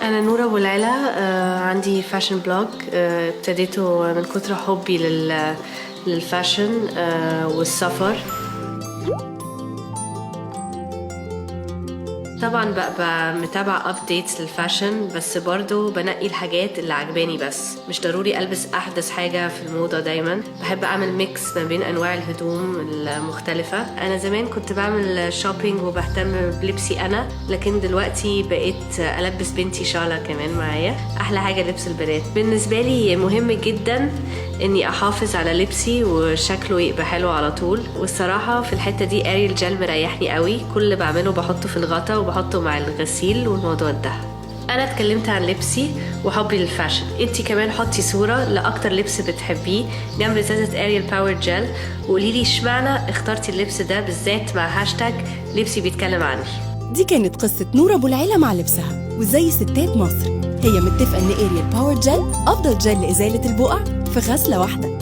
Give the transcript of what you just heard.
أنا نورة أبو العلا، عندي فاشن بلوج. ابتديته من كتر حبي للفاشن والسفر. طبعا بقى متابعة ابديتس للفاشن، بس برضو بنقي الحاجات اللي عجباني، بس مش ضروري ألبس أحدث حاجة في الموضة. دايما بحب أعمل ميكس ما بين أنواع الهدوم المختلفة. أنا زمان كنت بعمل شوبينج وبهتم بلبسي أنا، لكن دلوقتي بقيت ألبس بنتي شالة كمان معايا. أحلى حاجة لبس البنات بالنسبة لي. مهم جدا إني أحافظ على لبسي وشكله يبقى حلو على طول، والصراحة في الحتة دي أريل جل مريحني قوي. كل اللي بعمله بحطه في الغطا وبحطه مع الغسيل والموضوع ده. أنا اتكلمت عن لبسي وحبي للفاشن، انتي كمان حطي صورة لأكتر لبس بتحبيه جنب ازازة أريل باور جل، وقوليلي اشمعنى اخترتي اللبس ده بالذات مع هاشتاج لبسي بيتكلم عني. دي كانت قصة نورة أبو العلا مع لبسها، وزي ستات مصر هي متفقة إن أريل باور جل أفضل جل لإزالة البقع في غسلة واحدة.